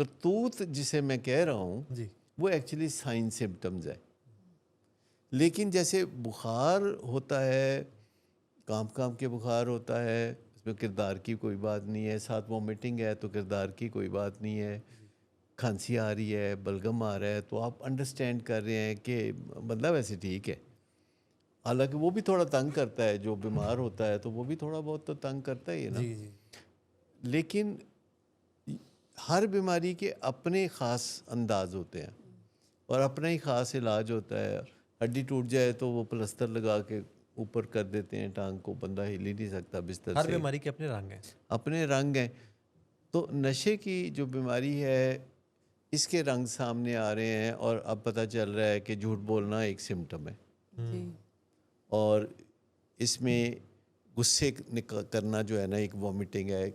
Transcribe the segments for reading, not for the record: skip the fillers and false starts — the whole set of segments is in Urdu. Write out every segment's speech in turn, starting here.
کرتوت جسے میں کہہ رہا ہوں جی وہ ایکچولی سائن سمٹمز ہے. لیکن جیسے بخار ہوتا ہے، کام کے بخار ہوتا ہے، اس میں کردار کی کوئی بات نہیں ہے، ساتھ وومیٹنگ ہے تو کردار کی کوئی بات نہیں ہے، کھانسی آ رہی ہے، بلغم آ رہا ہے، تو آپ انڈرسٹینڈ کر رہے ہیں کہ بندہ ویسے ٹھیک ہے. حالانکہ وہ بھی تھوڑا تنگ کرتا ہے، جو بیمار ہوتا ہے تو وہ بھی تھوڑا بہت تو تنگ کرتا ہی ہے نا. جی جی لیکن ہر بیماری کے اپنے خاص انداز ہوتے ہیں اور اپنا ہی خاص علاج ہوتا ہے. ہڈی ٹوٹ جائے تو وہ پلستر لگا کے اوپر کر دیتے ہیں ٹانگ کو، بندہ ہل ہی نہیں سکتا بستر ہر سے. بیماری کے اپنے رنگ ہیں. اپنے رنگ ہیں. تو نشے کی جو بیماری ہے اس کے رنگ سامنے آ رہے ہیں اور اب پتہ چل رہا ہے کہ جھوٹ بولنا ایک سمٹم ہے. جی اور اس میں غصے کرنا جو ہے نا ایک وومیٹنگ ہے،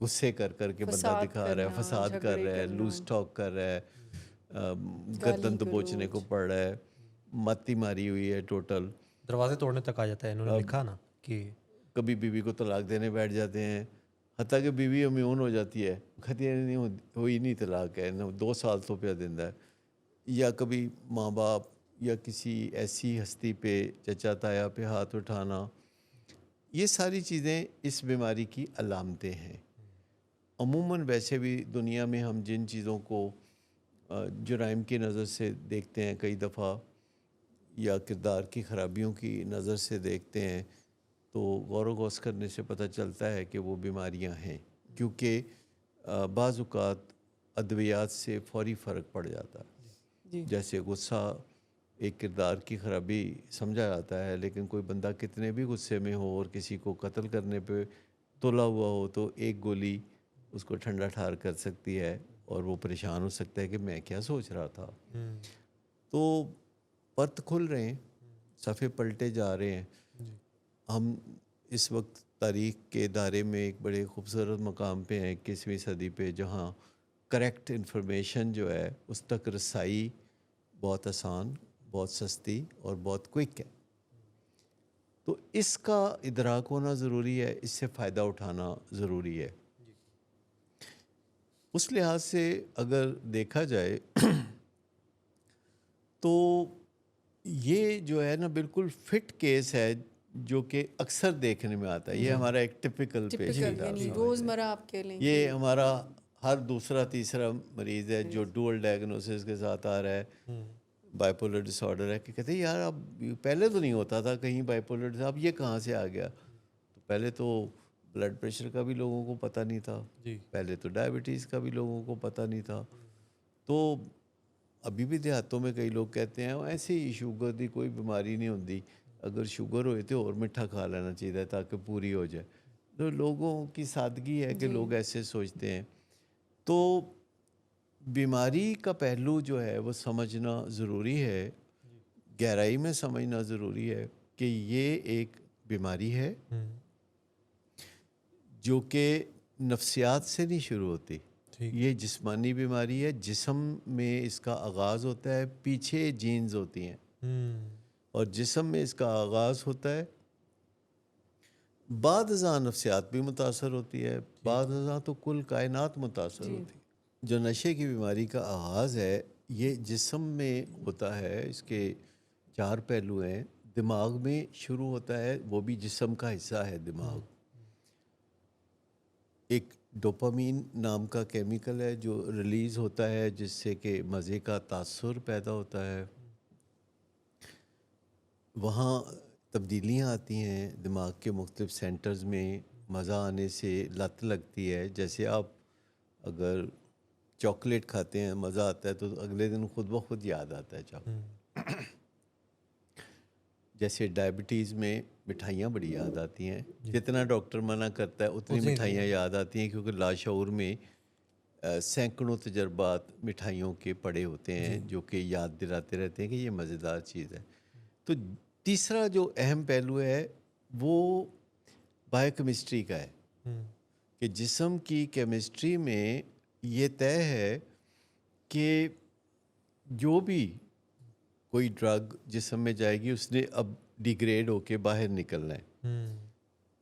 غصے کر کے بندہ فساد دکھا رہا ہے، کرنا، فساد کر جھگڑے رہا ہے، کرنا، لوز ٹاک کر رہا ہے، گالی گردن دبوچنے کو گلوچ. پڑ رہا ہے، متی ماری ہوئی ہے ٹوٹل. دروازے توڑنے تک آ جاتا ہے. انہوں نے لکھا نا کہ کبھی بیوی کو طلاق دینے بیٹھ جاتے ہیں، حتیٰ کہ بیوی امیون ہو جاتی ہے، کہتی ہے نہیں ہوئی نہیں طلاق ہے، 2 سال تو پہ دیندا ہے. یا کبھی ماں باپ یا کسی ایسی ہستی پہ، چچا تایا پہ ہاتھ اٹھانا، یہ ساری چیزیں اس بیماری کی علامتیں ہیں. عموماً ویسے بھی دنیا میں ہم جن چیزوں کو جرائم کی نظر سے دیکھتے ہیں کئی دفعہ، یا کردار کی خرابیوں کی نظر سے دیکھتے ہیں، تو غور و خوض کرنے سے پتہ چلتا ہے کہ وہ بیماریاں ہیں. کیونکہ بعض اوقات ادویات سے فوری فرق پڑ جاتا ہے. جی جیسے غصہ ایک کردار کی خرابی سمجھا جاتا ہے، لیکن کوئی بندہ کتنے بھی غصے میں ہو اور کسی کو قتل کرنے پہ تلا ہوا ہو تو ایک گولی اس کو ٹھنڈا ٹھار کر سکتی ہے اور وہ پریشان ہو سکتا ہے کہ میں کیا سوچ رہا تھا. تو پرت کھل رہے ہیں، صفحے پلٹے جا رہے ہیں. ہم اس وقت تاریخ کے دائرے میں ایک بڑے خوبصورت مقام پہ ہیں 21ویں صدی پہ، جہاں کریکٹ انفارمیشن جو ہے اس تک رسائی بہت آسان، بہت سستی اور بہت کوئک ہے. تو اس کا ادراک ہونا ضروری ہے، اس سے فائدہ اٹھانا ضروری ہے. اس لحاظ سے اگر دیکھا جائے تو یہ جو ہے نا بالکل فٹ کیس ہے جو کہ اکثر دیکھنے میں آتا ہے. یہ ہمارا ایک ٹپیکل پیشنٹ یعنی روزمرہ آپ کہہ لیں یہ ہمارا ہر دوسرا تیسرا مریض ہے جو ڈوئل ڈائگنوسس کے ساتھ آ رہا ہے، بائیپولر ڈس آرڈر ہے. کہ کہتے ہیں یار اب پہلے تو نہیں ہوتا تھا کہیں بائیپولر، اب یہ کہاں سے آ گیا؟ تو پہلے تو بلڈ پریشر کا بھی لوگوں کو پتہ نہیں تھا، پہلے تو ڈائبٹیز کا بھی لوگوں کو پتہ نہیں تھا. تو ابھی بھی دیہاتوں میں کئی لوگ کہتے ہیں ایسے ہی شوگر دی کوئی بیماری نہیں ہوتی، اگر شوگر ہوئے تو اور میٹھا کھا لینا چاہیے تاکہ پوری ہو جائے. تو لوگوں کی سادگی ہے کہ لوگ ایسے سوچتے ہیں. تو بیماری کا پہلو جو ہے وہ سمجھنا ضروری ہے، گہرائی میں سمجھنا ضروری ہے کہ یہ ایک بیماری ہے جو کہ نفسیات سے نہیں شروع ہوتی. یہ جسمانی بیماری ہے، جسم میں اس کا آغاز ہوتا ہے، پیچھے جینز ہوتی ہیں اور جسم میں اس کا آغاز ہوتا ہے. بعد ازاں نفسیات بھی متاثر ہوتی ہے، بعد ازاں تو کل کائنات متاثر ہوتی ہے. جو نشے کی بیماری کا آغاز ہے یہ جسم میں ہوتا ہے. اس کے 4 پہلو ہیں. دماغ میں شروع ہوتا ہے، وہ بھی جسم کا حصہ ہے دماغ. ایک ڈوپامین نام کا کیمیکل ہے جو ریلیز ہوتا ہے جس سے کہ مزے کا تاثر پیدا ہوتا ہے. وہاں تبدیلیاں آتی ہیں دماغ کے مختلف سینٹرز میں، مزہ آنے سے لت لگتی ہے. جیسے آپ اگر چاکلیٹ کھاتے ہیں مزہ آتا ہے تو اگلے دن خود بخود یاد آتا ہے چاکلیٹ. جیسے ڈائبٹیز میں مٹھائیاں بڑی یاد آتی ہیں، جتنا ڈاکٹر منع کرتا ہے اتنی مٹھائیاں یاد آتی ہیں، کیونکہ لاشعور میں سینکڑوں تجربات مٹھائیوں کے پڑے ہوتے ہیں جو کہ یاد دلاتے رہتے ہیں کہ یہ مزیدار چیز ہے. تو تیسرا جو اہم پہلو ہے وہ بایو کیمسٹری کا ہے کہ جسم کی کیمسٹری میں یہ طے ہے کہ جو بھی کوئی ڈرگ جسم میں جائے گی اس نے اب ڈیگریڈ ہو کے باہر نکلنا ہے،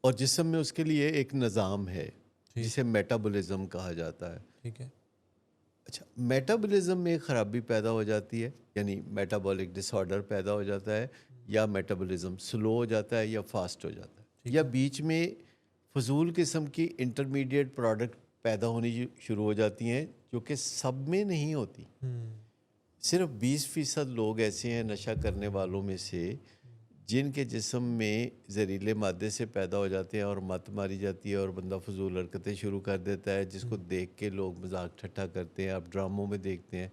اور جسم میں اس کے لیے ایک نظام ہے جسے میٹابولزم کہا جاتا ہے. ٹھیک ہے. اچھا میٹابولزم میں خرابی پیدا ہو جاتی ہے، یعنی میٹابولک ڈس آرڈر پیدا ہو جاتا ہے، یا میٹابولزم سلو ہو جاتا ہے یا فاسٹ ہو جاتا ہے، یا بیچ میں فضول قسم کی انٹرمیڈیٹ پروڈکٹ پیدا ہونی شروع ہو جاتی ہیں جو کہ سب میں نہیں ہوتی. صرف 20% لوگ ایسے ہیں نشہ کرنے والوں میں سے جن کے جسم میں زہریلے مادے سے پیدا ہو جاتے ہیں اور مت ماری جاتی ہے اور بندہ فضول حرکتیں شروع کر دیتا ہے، جس کو دیکھ کے لوگ مذاق ٹھٹھا کرتے ہیں. آپ ڈراموں میں دیکھتے ہیں،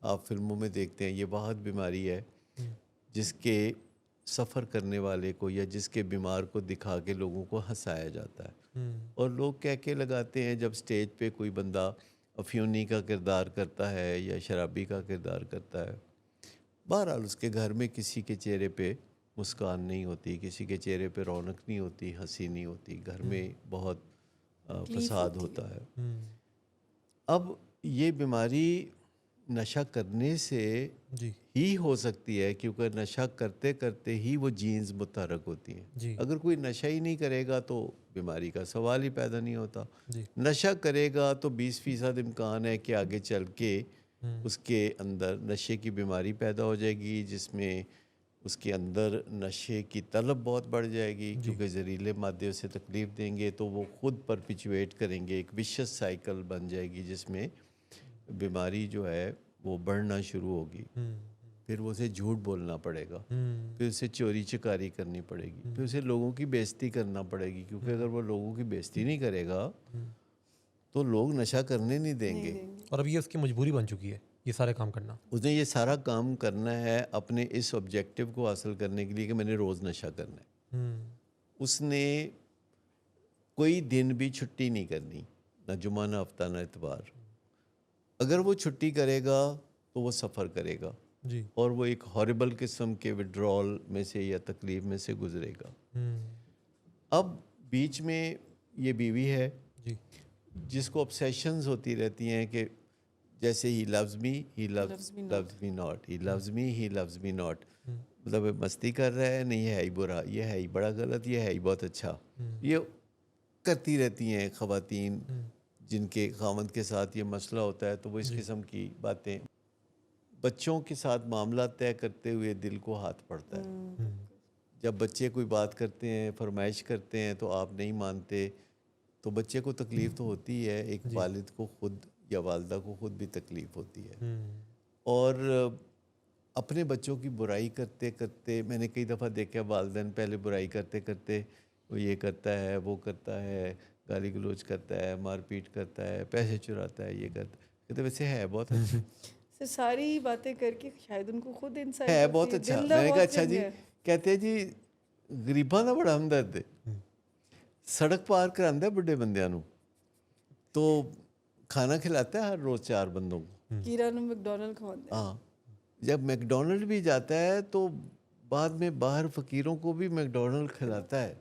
آپ فلموں میں دیکھتے ہیں. یہ بہت بیماری ہے جس کے سفر کرنے والے کو یا جس کے بیمار کو دکھا کے لوگوں کو ہنسایا جاتا ہے، اور لوگ کہہ کے لگاتے ہیں جب سٹیج پہ کوئی بندہ افیونی کا کردار کرتا ہے یا شرابی کا کردار کرتا ہے. بہرحال اس کے گھر میں کسی کے چہرے پہ مسکان نہیں ہوتی، کسی کے چہرے پہ رونق نہیں ہوتی، ہنسی نہیں ہوتی، گھر میں بہت فساد ہوتا ہے. اب یہ بیماری نشہ کرنے سے ہی ہو سکتی ہے، کیونکہ نشہ کرتے کرتے ہی وہ جینز متحرک ہوتی ہیں. اگر کوئی نشہ ہی نہیں کرے گا تو بیماری کا سوال ہی پیدا نہیں ہوتا. نشہ کرے گا تو 20% امکان ہے کہ آگے چل کے اس کے اندر نشے کی بیماری پیدا ہو جائے گی، جس میں اس کے اندر نشے کی طلب بہت بڑھ جائے گی، کیونکہ زہریلے مادے اسے تکلیف دیں گے تو وہ خود پرپیچویٹ کریں گے. ایک وشس سائیکل بن جائے گی جس میں بیماری جو ہے وہ بڑھنا شروع ہوگی. پھر وہ اسے جھوٹ بولنا پڑے گا، پھر اسے چوری چکاری کرنی پڑے گی، پھر اسے لوگوں کی بےزتی کرنا پڑے گی، کیونکہ اگر وہ لوگوں کی بےزتی نہیں کرے گا تو لوگ نشہ کرنے نہیں دیں گے. اور اب یہ اس کی مجبوری بن چکی ہے یہ سارے کام کرنا. اس نے یہ سارا کام کرنا ہے اپنے اس آبجیکٹیو کو حاصل کرنے کے لیے کہ میں نے روز نشہ کرنا ہے. اس نے کوئی دن بھی چھٹی نہیں کرنی، نہ جمعہ نہ ہفتہ نہ اتوار. اگر وہ چھٹی کرے گا تو وہ سفر کرے گا، اور وہ ایک ہاربل قسم کے وڈرال میں سے یا تکلیف میں سے گزرے گا. اب بیچ میں یہ بیوی ہے جس کو obsessions ہوتی رہتی ہیں کہ جیسے ہی loves me, he loves me not, he loves me, he loves me not. مطلب مستی کر رہا ہے، نہیں ہے ہی برا، یہ ہے ہی بڑا غلط، یہ ہے ہی بہت اچھا. یہ کرتی رہتی ہیں خواتین جن کے خاوند کے ساتھ یہ مسئلہ ہوتا ہے، تو وہ اس قسم کی باتیں. بچوں کے ساتھ معاملہ طے کرتے ہوئے دل کو ہاتھ پڑتا ہے. جب بچے کوئی بات کرتے ہیں، فرمائش کرتے ہیں تو آپ نہیں مانتے، تو بچے کو تکلیف تو ہوتی ہے، ایک والد کو خود یا والدہ کو خود بھی تکلیف ہوتی ہے. اور اپنے بچوں کی برائی کرتے کرتے میں نے کئی دفعہ دیکھا والدین پہلے برائی کرتے کرتے وہ یہ کرتا ہے، وہ کرتا ہے، گالی گلوچ کرتا ہے، مار پیٹ کرتا ہے، پیسے چراتا ہے، یہ کرتا ہے. کہتے ویسے ہے بہت اچھا، ساری باتیں کر کے شاید ان کو خود انسائٹ ہے بہت اچھا. میں نے کہا اچھا جی، کہتے ہیں جی غریباں دا بڑا ہمدرد ہے، سڑک پار کراندہ ہے بڑے بندیاں نو، تو کھانا کھلاتا ہے ہر روز 4 بندوں کو. کیرا نو میکڈونلڈ کھواتے ہیں. ہاں، جب میکڈونلڈ بھی جاتا ہے تو بعد میں باہر فقیروں کو بھی میکڈونلڈ کھلاتا ہے.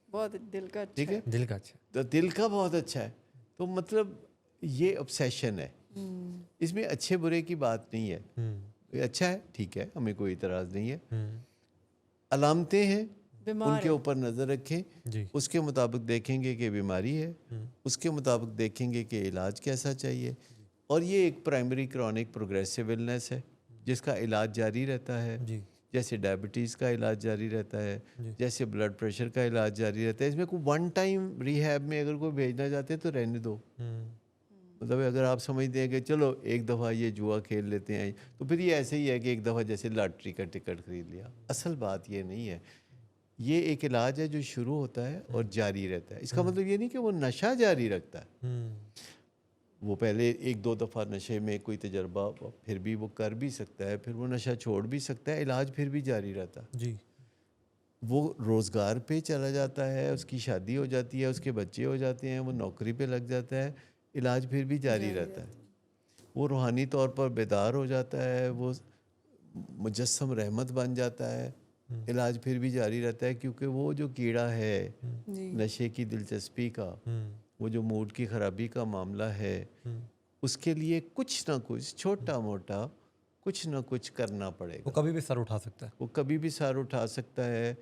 بہت دل کا اچھا ٹھیک ہے، دل کا اچھا، تو دل کا بہت اچھا ہے. تو مطلب یہ obsession ہے، اس میں اچھے برے کی بات نہیں ہے. یہ اچھا ہے، ٹھیک ہے، ہمیں کوئی اعتراض نہیں ہے. علامتیں ہیں، ان کے اوپر نظر رکھیں، اس کے مطابق دیکھیں گے کہ بیماری ہے، اس کے مطابق دیکھیں گے کہ علاج کیسا چاہیے. اور یہ ایک پرائمری کرونک پروگریسو النس ہے جس کا علاج جاری رہتا ہے، جیسے ڈائبٹیز کا علاج جاری رہتا ہے، جیسے بلڈ پریشر کا علاج جاری رہتا ہے. اس میں کوئی ون ٹائم ریہیب میں اگر کوئی بھیجنا چاہتے ہیں تو رہنے دو. مطلب اگر آپ سمجھتے ہیں کہ چلو ایک دفعہ یہ جوا کھیل لیتے ہیں تو پھر یہ ایسے ہی ہے کہ ایک دفعہ جیسے لاٹری کا ٹکٹ خرید لیا. اصل بات یہ نہیں ہے. یہ ایک علاج ہے جو شروع ہوتا ہے اور جاری رہتا ہے. اس کا مطلب یہ نہیں کہ وہ نشہ جاری رکھتا ہے. وہ پہلے 1-2 دفعہ نشے میں کوئی تجربہ پھر بھی وہ کر بھی سکتا ہے، پھر وہ نشہ چھوڑ بھی سکتا ہے، علاج پھر بھی جاری رہتا ہے. وہ روزگار پہ چلا جاتا ہے، اس کی شادی ہو جاتی ہے، اس کے بچے ہو جاتے ہیں، وہ نوکری پہ لگ جاتا ہے، علاج پھر بھی جاری رہتا ہے. وہ روحانی طور پر بیدار ہو جاتا ہے، وہ مجسم رحمت بن جاتا ہے، علاج پھر بھی جاری رہتا ہے. کیونکہ وہ جو کیڑا ہے نشے کی دلچسپی کا، وہ جو موڈ کی خرابی کا معاملہ ہے، اس کے لیے کچھ نہ کچھ چھوٹا موٹا کچھ نہ کچھ کرنا پڑے گا. وہ کبھی بھی سر اٹھا سکتا ہے. وہ کبھی بھی سر اٹھا سکتا ہے.